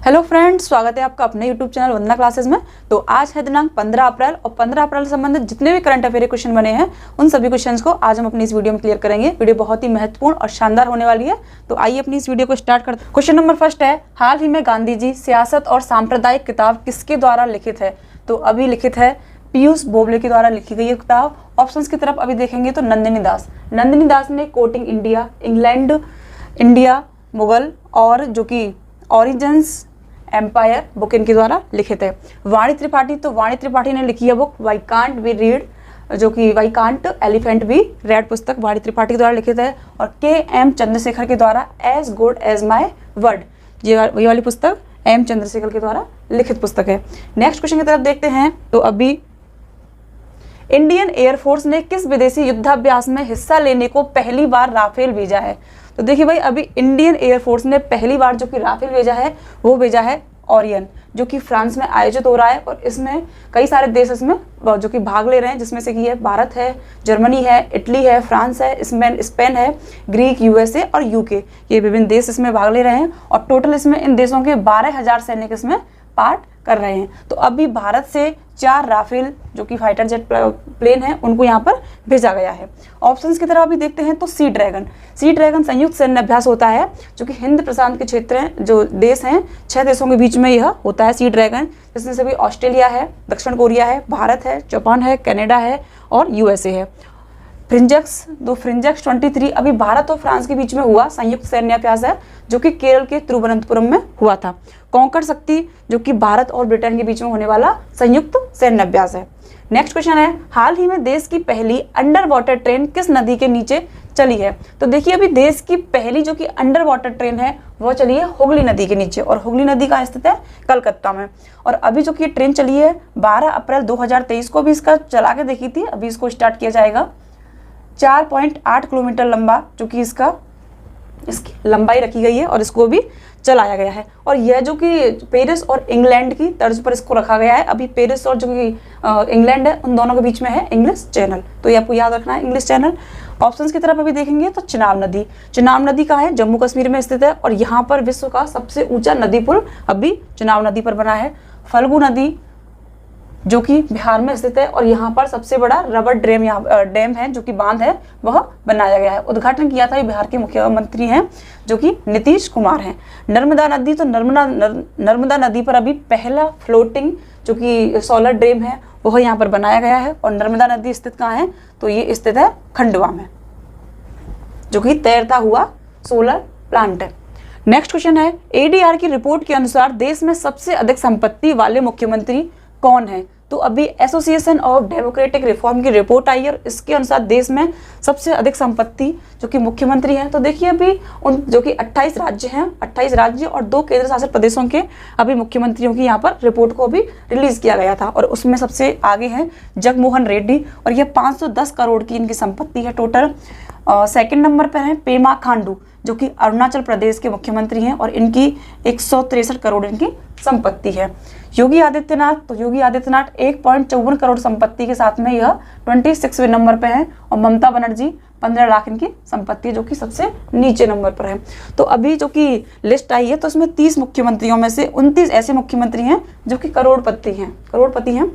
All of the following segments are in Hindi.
हेलो फ्रेंड्स, स्वागत है आपका अपने यूट्यूब चैनल वंदना क्लासेस में। तो आज है दिनांक 15 अप्रैल और 15 अप्रैल से संबंधित जितने भी करंट अफेयर क्वेश्चन बने हैं उन सभी क्वेश्चंस को आज हम अपनी इस वीडियो में क्लियर करेंगे। वीडियो बहुत ही महत्वपूर्ण और शानदार होने वाली है। तो आइए अपनी इस वीडियो को स्टार्ट करते हैं। क्वेश्चन नंबर फर्स्ट है, हाल ही में गांधी जी सियासत और सांप्रदायिक किताब किसके द्वारा लिखित है? तो अभी लिखित है पीयूष बोबले के द्वारा लिखी गई किताब। ऑप्शंस की तरफ अभी देखेंगे तो नंदिनी दास ने coating India, England, India, Mughal और जो कि ओरिजिन्स एम्पायर बुक इनके द्वारा लिखित है। वाणी त्रिपाठी ने लिखी है book why can't we read, जो कि why can't elephant be red पुस्तक वाणी त्रिपाठी के द्वारा लिखित है। और के.एम. चंद्रशेखर के द्वारा as good as my word, ये वाली पुस्तक एम चंद्रशेखर के द्वारा लिखित पुस्तक है। नेक्स्ट क्वेश्चन की तरफ देखते हैं। तो अभी इंडियन एयरफोर्स ने किस विदेशी युद्धाभ्यास में हिस्सा लेने को पहली बार राफेल भेजा है? तो देखिए भाई, अभी इंडियन एयरफोर्स ने पहली बार जो कि राफेल भेजा है वो भेजा है ओरियन, जो कि फ्रांस में आयोजित हो रहा है। और इसमें कई सारे देश इसमें जो कि भाग ले रहे हैं, जिसमें से कि है भारत है, जर्मनी है, इटली है, फ्रांस है, स्पेन है, ग्रीक, यूएसए और यूके, ये विभिन्न देश इसमें भाग ले रहे हैं। और टोटल इसमें इन देशों के 12,000 सैनिक इसमें पार्ट कर रहे हैं। तो अभी भारत से 4 राफेल जो कि फाइटर जेट प्लेन है उनको यहाँ पर भेजा गया है। ऑप्शंस की तरफ अभी देखते हैं तो सी ड्रैगन संयुक्त सैन्य अभ्यास होता है जो कि हिंद प्रशांत के क्षेत्र जो देश हैं 6 देशों के बीच में यह होता है सी ड्रैगन, जिसमें से भी ऑस्ट्रेलिया है, दक्षिण कोरिया है, भारत है, जापान है, कनाडा है और यूएसए है। फ्रिंजेक्स 23 अभी भारत और फ्रांस के बीच में हुआ संयुक्त सैन्य अभ्यास है जो कि केरल के तिरुवनंतपुरम में हुआ था। कॉन्कर शक्ति जो कि भारत और ब्रिटेन के बीच में होने वाला संयुक्त सैन्य अभ्यास है। नेक्स्ट क्वेश्चन है, हाल ही में देश की पहली अंडर वाटर ट्रेन किस नदी के नीचे चली है? तो देखिए, अभी देश की पहली जो कि अंडर वाटर ट्रेन है वो चली है हुगली नदी के नीचे, और हुगली नदी कहाँ स्थित है? कलकत्ता में। और अभी जो कि ट्रेन चली है 12 अप्रैल 2023 को भी इसका चला के देखी थी, अभी इसको स्टार्ट किया जाएगा। 4.8 किलोमीटर लंबा जो कि इसकी लंबाई रखी गई है और इसको भी चलाया गया है। और यह जो कि पेरिस और इंग्लैंड की तर्ज पर इसको रखा गया है। अभी पेरिस और जो कि इंग्लैंड है उन दोनों के बीच में है इंग्लिश चैनल, तो ये आपको याद रखना है इंग्लिश चैनल। ऑप्शंस की तरफ अभी देखेंगे तो चिनाब नदी कहाँ है? जम्मू कश्मीर में स्थित है। और यहाँ पर विश्व का सबसे ऊंचा नदी पुल अभी चिनाब नदी पर बना है। फल्गु नदी जो कि बिहार में स्थित है और यहाँ पर सबसे बड़ा रबर डैम है जो कि बांध है वह बनाया गया है। उद्घाटन किया था बिहार के मुख्यमंत्री हैं जो कि नीतीश कुमार हैं। नर्मदा नदी, तो नर्मदा नदी पर अभी पहला फ्लोटिंग जो कि सोलर डैम है वह यहाँ पर बनाया गया है। और नर्मदा नदी स्थित कहाँ है? तो ये स्थित है खंडवा में, जो कि तैरता हुआ सोलर प्लांट है। नेक्स्ट क्वेश्चन है, एडीआर की रिपोर्ट के अनुसार देश में सबसे अधिक संपत्ति वाले मुख्यमंत्री कौन है? तो अभी एसोसिएशन ऑफ डेमोक्रेटिक रिफॉर्म की रिपोर्ट आई है और इसके अनुसार देश में सबसे अधिक संपत्ति जो कि मुख्यमंत्री हैं। तो देखिए, अभी उन जो कि 28 राज्य हैं, 28 राज्य और 2 केंद्र शासित प्रदेशों के अभी मुख्यमंत्रियों की यहाँ पर रिपोर्ट को भी रिलीज किया गया था। और उसमें सबसे आगे हैं जगनमोहन रेड्डी और यह 510 करोड़ की इनकी संपत्ति है टोटल। सेकंड नंबर पर है पेमा खांडू जो कि अरुणाचल प्रदेश के मुख्यमंत्री हैं और इनकी 163 करोड़ इनकी संपत्ति है। योगी आदित्यनाथ 1.54 करोड़ संपत्ति के साथ में यह 26वें नंबर पे है। और ममता बनर्जी 15 लाख इनकी संपत्ति जो कि सबसे नीचे नंबर पर है। तो अभी जो कि लिस्ट आई है तो इसमें 30 मुख्यमंत्रियों में से 29 ऐसे मुख्यमंत्री हैं जो कि करोड़पति हैं।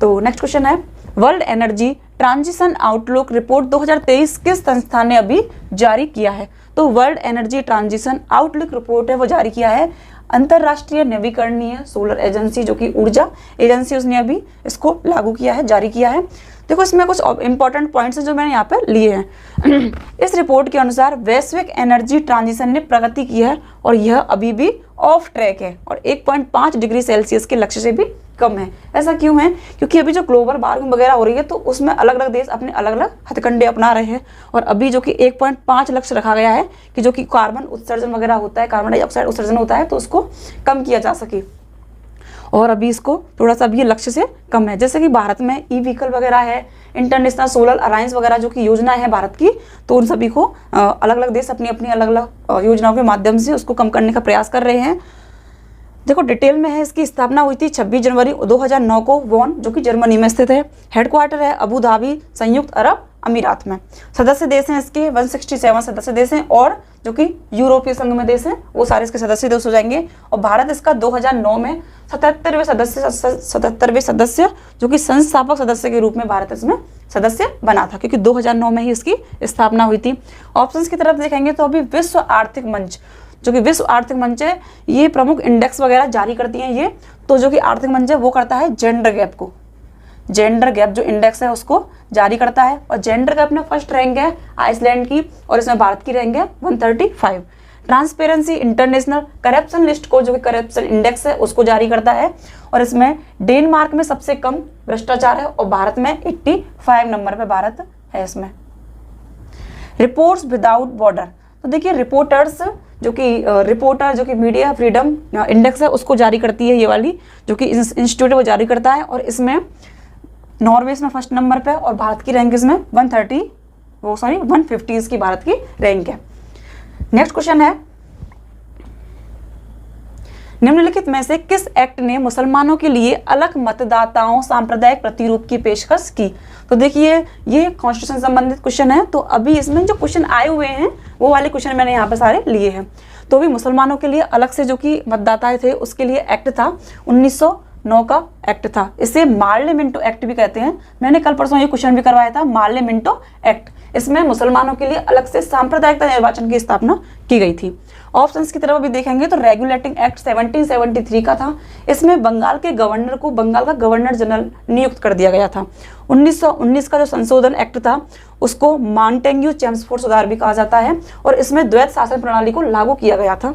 तो नेक्स्ट क्वेश्चन है, world energy transition outlook report 2023 किस संस्था ने अभी जारी किया है? तो world energy transition outlook report है वो जारी किया है अंतरराष्ट्रीय नवीकरणीय सोलर एजेंसी जो कि ऊर्जा एजेंसी, उसने अभी इसको लागू किया है, जारी किया है। देखो, इसमें कुछ इंपॉर्टेंट पॉइंट्स हैं जो मैंने यहाँ पे लिए हैं। इस रिपोर्ट के अनुसार वैश्विक एनर्जी ट्रांजिशन ने प्रगति की है और यह अभी भी ऑफ ट्रैक है और 1.5 डिग्री सेल्सियस के लक्ष्य से भी कम है। ऐसा क्यों है? क्योंकि अभी जो ग्लोबल वार्मिंग वगैरह हो रही है तो उसमें अलग अलग देश अपने अलग अलग हथकंडे अपना रहे हैं। और अभी जो कि 1.5 लक्ष्य रखा गया है कि जो कि कार्बन उत्सर्जन वगैरह होता है, कार्बन डाइऑक्साइड उत्सर्जन होता है, तो उसको कम किया जा सके। और अभी इसको थोड़ा सा भी लक्ष्य से कम है। जैसे कि भारत में ई व्हीकल वगैरह है, इंटरनेशनल सोलर अलायंस वगैरह जो कि योजना है भारत की, तो उन सभी को अलग अलग देश अपनी अपनी अलग अलग योजनाओं के माध्यम से उसको कम करने का प्रयास कर रहे हैं। देखो, डिटेल में है, इसकी स्थापना हुई थी 26 जनवरी 2009 को वॉन जो कि जर्मनी में स्थित है। हेडक्वार्टर है अबू धाबी, संयुक्त अरब अमीरात में। सदस्य देश हैं इसके 167 सदस्य देश हैं, और जो कि यूरोपीय संघ में देश हैं वो सारे इसके सदस्य देश हो जाएंगे। और भारत इसका 2009 में 77वें सदस्य जो कि संस्थापक सदस्य के रूप में भारत इसमें सदस्य बना था, क्योंकि 2009 में ही इसकी स्थापना हुई थी। ऑप्शंस की तरफ देखेंगे तो अभी विश्व आर्थिक मंच, जो कि विश्व आर्थिक मंच है, ये प्रमुख इंडेक्स वगैरह जारी करती हैं ये। तो जो कि आर्थिक मंच है वो करता है जेंडर गैप को, जेंडर गैप जो इंडेक्स है उसको जारी करता है। और जेंडर गैप में फर्स्ट रैंक है आइसलैंड की, और इसमें भारत की रैंक है 135। ट्रांसपेरेंसी इंटरनेशनल करप्शन लिस्ट को, जो कि करप्शन इंडेक्स है, उसको जारी करता है। और इसमें डेनमार्क में सबसे कम भ्रष्टाचार है, और भारत में 85 नंबर पे भारत है इसमें। रिपोर्ट्स विदाउट बॉर्डर, तो देखिए रिपोर्टर्स जो कि मीडिया फ्रीडम इंडेक्स है उसको जारी करती है ये वाली, जो कि इंस्टीट्यूट वो जारी करता है। और इसमें नॉर्वे इसमें फर्स्ट नंबर पे, और भारत की रैंक इसमें 150 इसकी भारत की रैंक है। नेक्स्ट क्वेश्चन है, निम्नलिखित में से किस एक्ट ने मुसलमानों के लिए अलग मतदाताओं सांप्रदायिक प्रतिरूप की पेशकश की? तो देखिए ये कॉन्स्टिट्यूशन संबंधित क्वेश्चन है, तो अभी इसमें जो क्वेश्चन आए हुए हैं वो वाले क्वेश्चन मैंने यहाँ पे सारे लिए हैं। तो भी मुसलमानों के लिए अलग से जो कि मतदाता थे उसके लिए एक्ट था 1909 का एक्ट था। इसे मार्ले मिंटो एक्ट भी कहते हैं। मैंने कल परसों ये क्वेश्चन भी करवाया था, मार्ले मिंटो एक्ट। इसमें मुसलमानों के लिए अलग से सांप्रदायिकता निर्वाचन की स्थापना की गई थी। ऑप्शंस की तरफ भी देखेंगे तो रेगुलेटिंग एक्ट 1773 का था। इसमें बंगाल के गवर्नर को बंगाल का गवर्नर जनरल नियुक्त कर दिया गया था। 1919 का जो संशोधन एक्ट था उसको माउंटेन्यू चेम्सफोर्ड सुधार भी कहा जाता है, और इसमें द्वैत शासन प्रणाली को लागू किया गया था।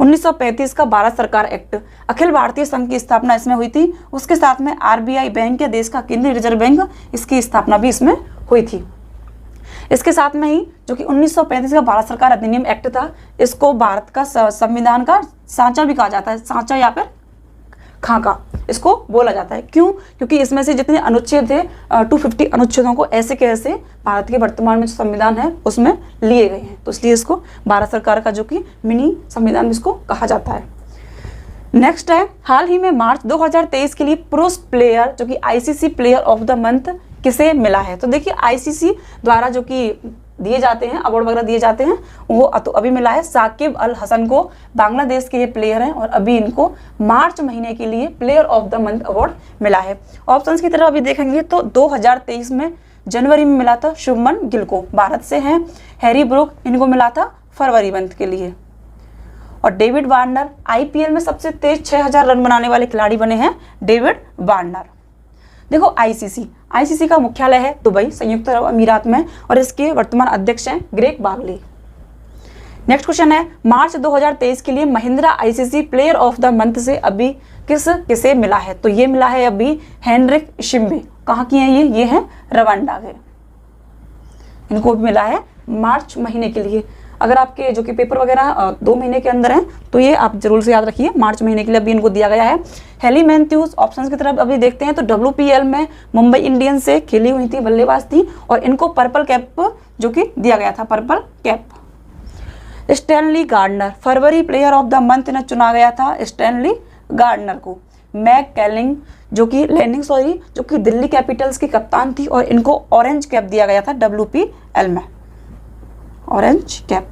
1935 का भारत सरकार एक्ट, अखिल भारतीय संघ की स्थापना इसमें हुई थी। उसके साथ में RBI बैंक या देश का केंद्रीय रिजर्व बैंक, इसकी स्थापना भी इसमें हुई थी। इसके साथ में ही जो कि 1935 का भारत सरकार अधिनियम एक्ट था, इसको भारत का संविधान का सांचा भी कहा जाता है, सांचा या फिर खाका इसको बोला जाता है। क्यों? क्योंकि इसमें से जितने अनुच्छेद थे 250 अनुच्छेदों को ऐसे के ऐसे भारत के वर्तमान में जो संविधान है उसमें लिए गए हैं, तो इसलिए इसको भारत सरकार का जो कि मिनी संविधान इसको कहा जाता है। नेक्स्ट है, हाल ही में मार्च 2023 के लिए पुरुष प्लेयर जो कि ICC player of the month किसे मिला है? तो देखिए ICC द्वारा जो कि दिए जाते हैं अवार्ड वगैरह दिए जाते हैं, वो तो अभी मिला है साकिब अल हसन को। बांग्लादेश के ये प्लेयर हैं और अभी इनको मार्च महीने के लिए player of the month award मिला है। ऑप्शंस की तरफ अभी देखेंगे तो 2023 में जनवरी में मिला था शुभमन गिल को, भारत से हैं। हैरी ब्रूक, इनको मिला था फरवरी मंथ के लिए। और डेविड वार्नर IPL में सबसे तेज 6000 रन बनाने वाले खिलाड़ी बने हैं डेविड वार्नर। देखो ICC का मुख्यालय है दुबई संयुक्त अरब अमीरात में, और इसके वर्तमान अध्यक्ष हैं ग्रेग बागली। नेक्स्ट क्वेश्चन है, मार्च 2023 के लिए Mahindra ICC player of the month से अभी किसे मिला है? तो ये मिला है अभी हेनरिक शिम्बे। कहाँ की हैं ये हैं रवांडा के। इनको भी मिला है मार्च महीने के लिए। अगर आपके जो कि पेपर वगैरह 2 महीने के अंदर हैं तो ये आप जरूर से याद रखिए, मार्च महीने के लिए अभी इनको दिया गया है। हेली मैथ्यूज, ऑप्शंस की तरफ अभी देखते हैं तो WPL में मुंबई इंडियंस से खेली हुई थी, बल्लेबाज थी, और इनको पर्पल कैप जो कि दिया गया था, पर्पल कैप। स्टैनली गार्डनर, फरवरी प्लेयर ऑफ द मंथ ने चुना गया था स्टैनली गार्डनर को। मैक कैलिंग जो कि दिल्ली कैपिटल्स की कप्तान थी, और इनको ऑरेंज कैप दिया गया था WPL में, ऑरेंज कैप।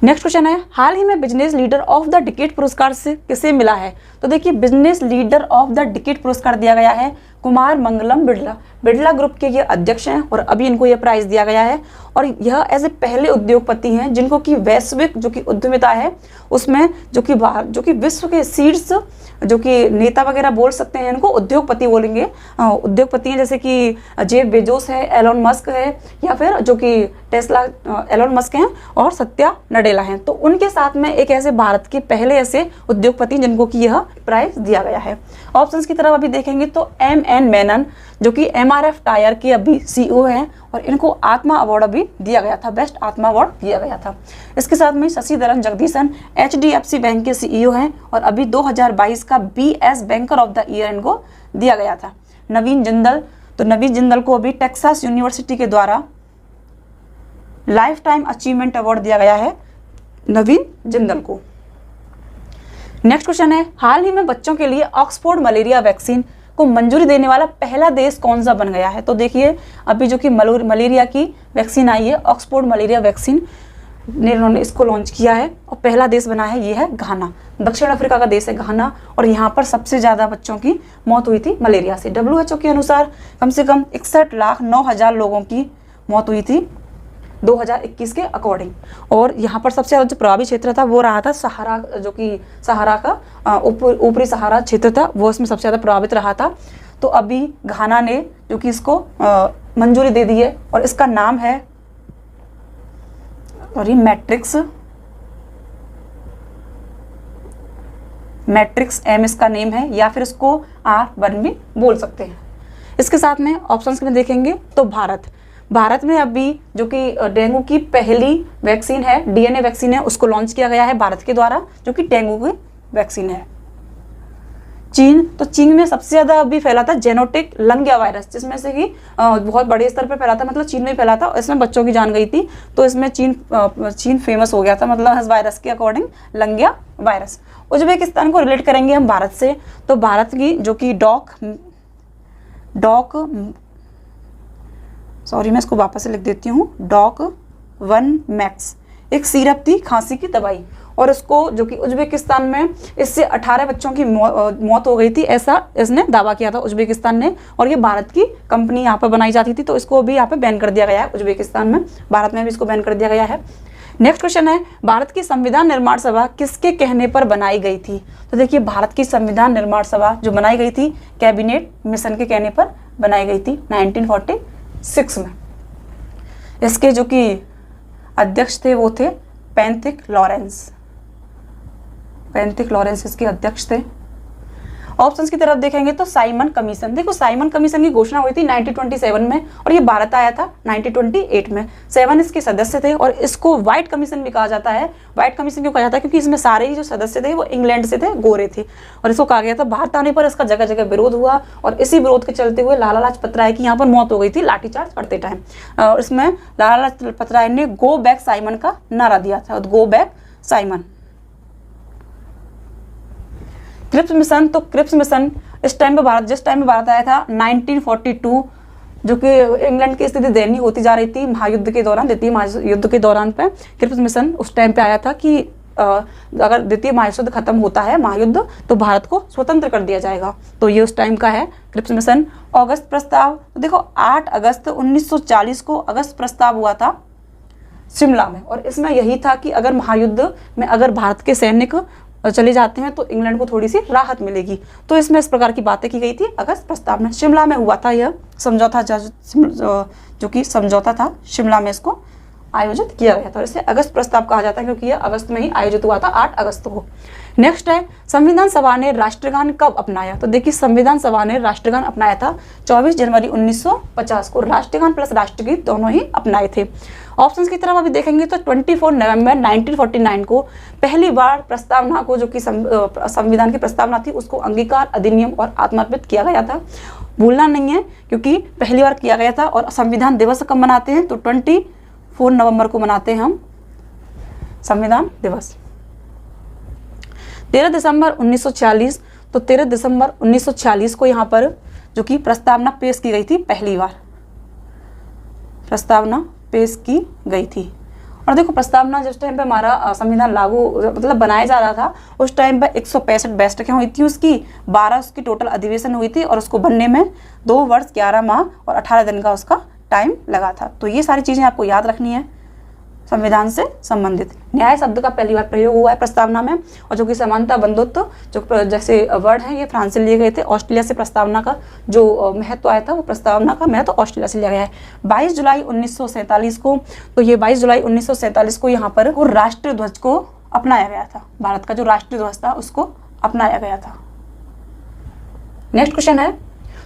नेक्स्ट क्वेश्चन है, हाल ही में business leader of the decade पुरस्कार से किसे मिला है? तो देखिए business leader of the decade पुरस्कार दिया गया है कुमार मंगलम बिड़ला ग्रुप के ये अध्यक्ष हैं, और अभी इनको ये प्राइज दिया गया है। और यह ऐसे पहले उद्योगपति हैं जिनको कि वैश्विक जो कि उद्यमिता है उसमें जो कि विश्व के शीर्ष जो कि नेता वगैरह बोल सकते हैं, इनको उद्योगपति बोलेंगे। उद्योगपति हैं जैसे कि जेफ बेजोस है, एलोन मस्क है, या फिर जो कि टेस्ला एलोन मस्क हैं, और सत्या नडेला हैं। तो उनके साथ में एक ऐसे भारत के पहले ऐसे उद्योगपति जिनको कि यह प्राइज दिया गया है। ऑप्शंस की तरफ अभी देखेंगे तो M.N. मेनन जो कि MRF टायर के अभी CEO हैं, और इनको आत्मा अवार्ड अभी दिया गया था, बेस्ट आत्मा अवार्ड दिया गया था। इसके साथ में शशिधरन जगदीशन HDFC बैंक के CEO हैं, और अभी 2022 का BS banker of the year इनको दिया गया था। नवीन जिंदल को अभी टेक्सास यूनिवर्सिटी के द्वारा लाइफ टाइम अचीवमेंट अवार्ड दिया गया है नवीन जिंदल को। नेक्स्ट क्वेश्चन है, हाल ही में बच्चों के लिए ऑक्सफोर्ड मलेरिया वैक्सीन को मंजूरी देने वाला पहला देश कौन सा बन गया है? तो देखिए अभी जो कि मलेरिया की वैक्सीन आई है, ऑक्सफोर्ड मलेरिया वैक्सीन इन्होंने इसको लॉन्च किया है और पहला देश बना है ये है घाना। दक्षिण अफ्रीका का देश है घाना और यहाँ पर सबसे ज़्यादा बच्चों की मौत हुई थी मलेरिया से। WHO के अनुसार कम से कम 61,09,000 लोगों की मौत हुई थी 2021 के अकॉर्डिंग। और यहाँ पर सबसे ज़्यादा जो प्रभावी क्षेत्र था वो रहा था सहारा, जो कि सहारा का ऊपरी सहारा क्षेत्र था, वो इसमें सबसे ज़्यादा प्रभावित रहा था। तो अभी घाना ने जो कि इसको मंजूरी दे दी है और इसका नाम है मैट्रिक्स M इसका नेम है, या फिर इसको R1 भी बोल सकते हैं। इसके साथ में ऑप्शंस में देखेंगे तो भारत में अभी जो कि डेंगू की पहली वैक्सीन है, DNA वैक्सीन है, उसको लॉन्च किया गया है भारत के द्वारा, जो कि डेंगू की वैक्सीन है। चीन में सबसे ज़्यादा अभी फैला था जेनोटिक लंगिया वायरस, जिसमें से कि बहुत बड़े स्तर पर फैला था, मतलब चीन में फैला था, इसमें बच्चों की जान गई थी। तो इसमें चीन फेमस हो गया था, मतलब इस वायरस के अकॉर्डिंग लंगिया वायरस। उज्बेकिस्तान को रिलेट करेंगे हम भारत से, तो भारत की जो कि मैं इसको वापस से लिख देती हूँ, DOC-1 मैक्स एक सिरप थी खांसी की दवाई, और उसको जो कि उज्बेकिस्तान में इससे 18 बच्चों की मौत हो गई थी, ऐसा इसने दावा किया था उज्बेकिस्तान ने। और ये भारत की कंपनी यहाँ पर बनाई जाती थी, तो इसको भी यहाँ पे बैन कर दिया गया है उज्बेकिस्तान में। भारत में भी इसको बैन कर दिया गया है। नेक्स्ट क्वेश्चन है, भारत की संविधान निर्माण सभा किसके कहने पर बनाई गई थी? तो देखिए भारत की संविधान निर्माण सभा जो बनाई गई थी कैबिनेट मिशन के कहने पर बनाई गई थी 1946 में। इसके जो कि अध्यक्ष थे वो थे पैंथिक लॉरेंस इसके अध्यक्ष थे। ऑप्शंस की तरफ देखेंगे तो साइमन कमीशन, देखो साइमन कमीशन की घोषणा हुई थी 1927 में और ये भारत आया था 1928 में। 7 इसके सदस्य थे और इसको व्हाइट कमीशन भी कहा जाता है। व्हाइट कमीशन क्यों कहा जाता है? क्योंकि इसमें सारे ही जो सदस्य थे वो इंग्लैंड से थे, गोरे थे, और इसको कहा गया था। भारत आने पर इसका जगह जगह विरोध हुआ और इसी विरोध के चलते हुए लाला लाजपत राय की यहाँ पर मौत हो गई थी लाठीचार्ज करते टाइम। और इसमें लाला लाजपत राय ने गो बैक साइमन का नारा दिया था, go back Simon. Cripps mission, तो क्रिप्स मिशन जिस टाइम पे भारत आया था 1942, जो कि इंग्लैंड की स्थिति दयनीय होती जा रही थी महायुद्ध के दौरान, द्वितीय महायुद्ध के दौरान पे क्रिप्स मिशन उस टाइम पे आया था कि अगर द्वितीय महायुद्ध खत्म होता है महायुद्ध तो भारत को स्वतंत्र कर दिया जाएगा। तो ये उस टाइम का है क्रिप्स मिशन। अगस्त प्रस्ताव, तो देखो 8 अगस्त 1940 को अगस्त प्रस्ताव हुआ था शिमला में, और इसमें यही था कि अगर महायुद्ध में अगर भारत के सैनिक चले जाते हैं तो इंग्लैंड को थोड़ी सी राहत मिलेगी। तो इसमें इस प्रकार की बातें की गई थी अगस्त प्रस्ताव में। शिमला में हुआ था यह समझौता, जो कि समझौता था शिमला में इसको आयोजित किया गया था, और इसे अगस्त प्रस्ताव कहा जाता है क्योंकि यह अगस्त में ही आयोजित हुआ था 8 अगस्त को। नेक्स्ट है, संविधान सभा ने राष्ट्रगान कब अपनाया? तो देखिए संविधान सभा ने राष्ट्रगान अपनाया था 24 जनवरी 1950 को। राष्ट्रगान प्लस राष्ट्रगीत दोनों ही अपनाए थे। ऑप्शंस की तरफ अभी देखेंगे तो 24 नवंबर 1949 को पहली बार प्रस्तावना को, जो कि संविधान की प्रस्तावना थी, उसको अंगीकार, अधिनियम और आत्मार्पित किया गया था। भूलना नहीं है क्योंकि पहली बार किया गया था। और संविधान दिवस कब मनाते हैं? तो 24 नवंबर को मनाते हैं हम संविधान दिवस। 13 दिसंबर 1946, तो 13 दिसंबर 1946 को यहाँ पर जो कि प्रस्तावना पेश की गई थी, पहली बार प्रस्तावना पेश की गई थी। और देखो प्रस्तावना जिस टाइम पे हमारा संविधान लागू मतलब बनाया जा रहा था उस टाइम पे 165 बैठकें हुई थी उसकी, 12 उसकी टोटल अधिवेशन हुई थी और उसको बनने में 2 वर्ष 11 माह और 18 दिन का उसका टाइम लगा था। तो ये सारी चीज़ें आपको याद रखनी है संविधान से संबंधित। न्याय शब्द का पहली बार प्रयोग हुआ है प्रस्तावना में, और जो कि समानता बंधुत्व जो जैसे वर्ड हैं ये फ्रांस से लिए गए थे। ऑस्ट्रेलिया से प्रस्तावना का जो महत्व आया था वो प्रस्तावना का महत्व ऑस्ट्रेलिया से लिया गया है। 22 जुलाई 1947 को, तो ये 22 जुलाई 1947 को यहाँ पर वो राष्ट्रीय ध्वज को अपनाया गया था। भारत का जो राष्ट्रीय ध्वज था उसको अपनाया गया था। नेक्स्ट क्वेश्चन है,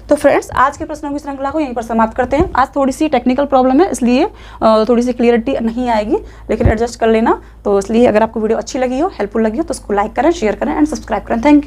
तो फ्रेंड्स आज के प्रश्नों की श्रृंखला को यहीं पर समाप्त करते हैं। आज थोड़ी सी टेक्निकल प्रॉब्लम है इसलिए थोड़ी सी क्लियरिटी नहीं आएगी, लेकिन एडजस्ट कर लेना। तो इसलिए अगर आपको वीडियो अच्छी लगी हो, हेल्पफुल लगी हो, तो उसको लाइक करें, शेयर करें एंड सब्सक्राइब करें। Thank you.